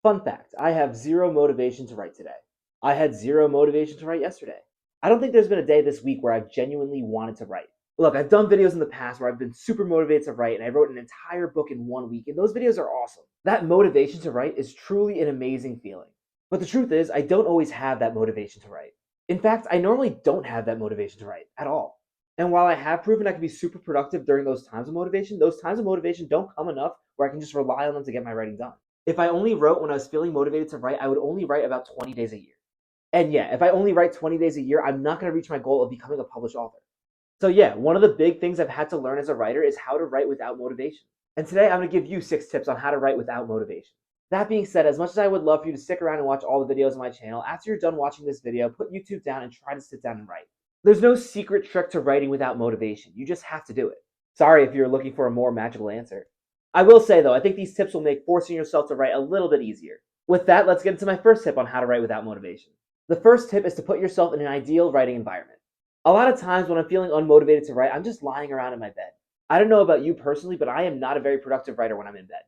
Fun fact, I have zero motivation to write today. I had zero motivation to write yesterday. I don't think there's been a day this week where I've genuinely wanted to write. Look, I've done videos in the past where I've been super motivated to write and I wrote an entire book in 1 week, and those videos are awesome. That motivation to write is truly an amazing feeling. But the truth is, I don't always have that motivation to write. In fact, I normally don't have that motivation to write at all. And while I have proven I can be super productive during those times of motivation don't come enough where I can just rely on them to get my writing done. If I only wrote when I was feeling motivated to write, I would only write about 20 days a year. And yeah, if I only write 20 days a year, I'm not going to reach my goal of becoming a published author. So yeah, one of the big things I've had to learn as a writer is how to write without motivation. And today I'm going to give you 6 tips on how to write without motivation. That being said, as much as I would love for you to stick around and watch all the videos on my channel, after you're done watching this video, put YouTube down and try to sit down and write. There's no secret trick to writing without motivation. You just have to do it. Sorry if you're looking for a more magical answer. I will say though, I think these tips will make forcing yourself to write a little bit easier. With that, let's get into my first tip on how to write without motivation. The first tip is to put yourself in an ideal writing environment. A lot of times when I'm feeling unmotivated to write, I'm just lying around in my bed. I don't know about you personally, but I am not a very productive writer when I'm in bed.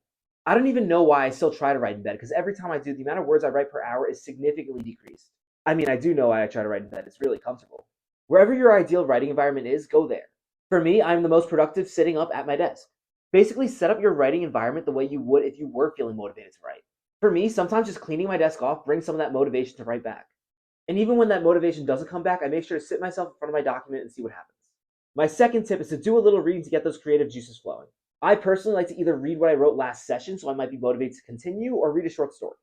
I don't even know why I still try to write in bed, because every time I do, the amount of words I write per hour is significantly decreased. I mean, I do know why I try to write in bed. It's really comfortable. Wherever your ideal writing environment is, go there. For me, I'm the most productive sitting up at my desk. Basically, set up your writing environment the way you would if you were feeling motivated to write. For me, sometimes just cleaning my desk off brings some of that motivation to write back. And even when that motivation doesn't come back, I make sure to sit myself in front of my document and see what happens. My second tip is to do a little reading to get those creative juices flowing. I personally like to either read what I wrote last session, so I might be motivated to continue, or read a short story.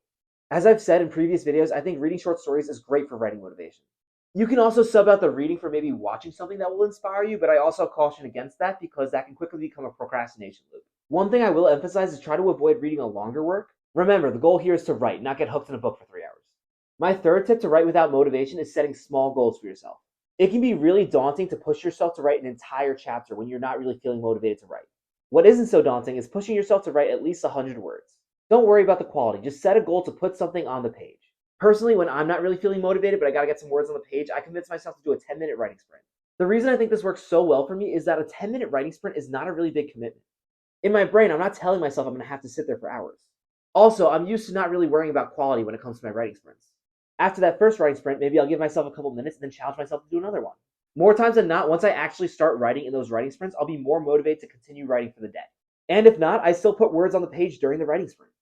As I've said in previous videos, I think reading short stories is great for writing motivation. You can also sub out the reading for maybe watching something that will inspire you, but I also caution against that because that can quickly become a procrastination loop. One thing I will emphasize is try to avoid reading a longer work. Remember, the goal here is to write, not get hooked in a book for 3 hours. My third tip to write without motivation is setting small goals for yourself. It can be really daunting to push yourself to write an entire chapter when you're not really feeling motivated to write. What isn't so daunting is pushing yourself to write at least 100 words. Don't worry about the quality, just set a goal to put something on the page. Personally, when I'm not really feeling motivated, but I gotta get some words on the page, I convince myself to do a 10-minute writing sprint. The reason I think this works so well for me is that a 10-minute writing sprint is not a really big commitment. In my brain, I'm not telling myself I'm gonna have to sit there for hours. Also, I'm used to not really worrying about quality when it comes to my writing sprints. After that first writing sprint, maybe I'll give myself a couple minutes and then challenge myself to do another one. More times than not, once I actually start writing in those writing sprints, I'll be more motivated to continue writing for the day. And if not, I still put words on the page during the writing sprint.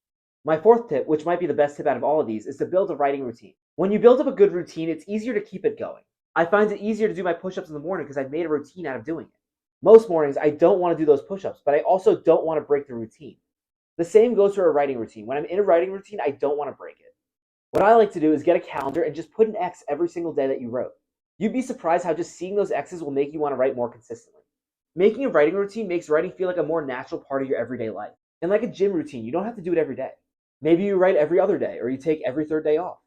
My fourth tip, which might be the best tip out of all of these, is to build a writing routine. When you build up a good routine, it's easier to keep it going. I find it easier to do my push ups in the morning because I've made a routine out of doing it. Most mornings, I don't want to do those push ups, but I also don't want to break the routine. The same goes for a writing routine. When I'm in a writing routine, I don't want to break it. What I like to do is get a calendar and just put an X every single day that you wrote. You'd be surprised how just seeing those X's will make you want to write more consistently. Making a writing routine makes writing feel like a more natural part of your everyday life. And like a gym routine, you don't have to do it every day. Maybe you write every other day, or you take every third day off.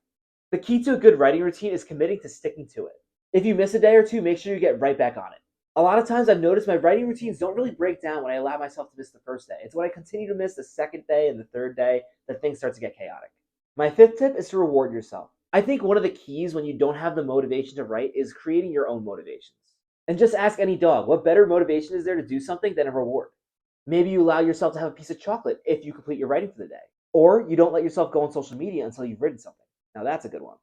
The key to a good writing routine is committing to sticking to it. If you miss a day or two, make sure you get right back on it. A lot of times I've noticed my writing routines don't really break down when I allow myself to miss the first day. It's when I continue to miss the second day and the third day that things start to get chaotic. My fifth tip is to reward yourself. I think one of the keys when you don't have the motivation to write is creating your own motivations. And just ask any dog, what better motivation is there to do something than a reward? Maybe you allow yourself to have a piece of chocolate if you complete your writing for the day. Or you don't let yourself go on social media until you've written something. Now that's a good one.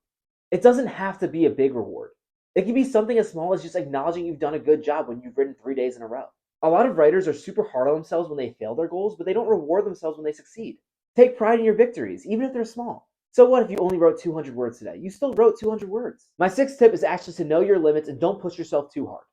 It doesn't have to be a big reward. It can be something as small as just acknowledging you've done a good job when you've written 3 days in a row. A lot of writers are super hard on themselves when they fail their goals, but they don't reward themselves when they succeed. Take pride in your victories, even if they're small. So what if you only wrote 200 words today? You still wrote 200 words. My sixth tip is actually to know your limits and don't push yourself too hard.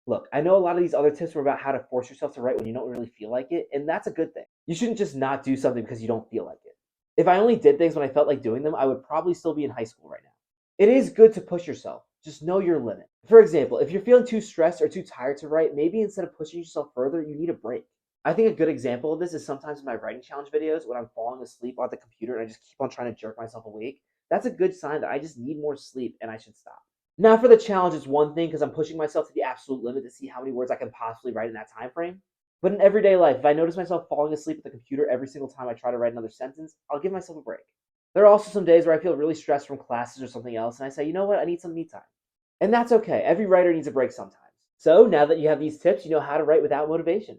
Look, I know a lot of these other tips were about how to force yourself to write when you don't really feel like it, and that's a good thing. You shouldn't just not do something because you don't feel like it. If I only did things when I felt like doing them, I would probably still be in high school right now. It is good to push yourself. Just know your limit. For example, if you're feeling too stressed or too tired to write, maybe instead of pushing yourself further, you need a break. I think a good example of this is sometimes in my writing challenge videos when I'm falling asleep on the computer and I just keep on trying to jerk myself awake. That's a good sign that I just need more sleep and I should stop. Now for the challenge, it's one thing because I'm pushing myself to the absolute limit to see how many words I can possibly write in that time frame. But in everyday life, if I notice myself falling asleep at the computer every single time I try to write another sentence, I'll give myself a break. There are also some days where I feel really stressed from classes or something else, and I say, you know what, I need some me time. And that's okay. Every writer needs a break sometimes. So now that you have these tips, you know how to write without motivation.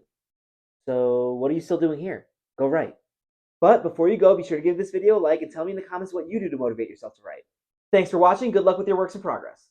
So what are you still doing here? Go write. But before you go, be sure to give this video a like and tell me in the comments what you do to motivate yourself to write. Thanks for watching. Good luck with your works in progress.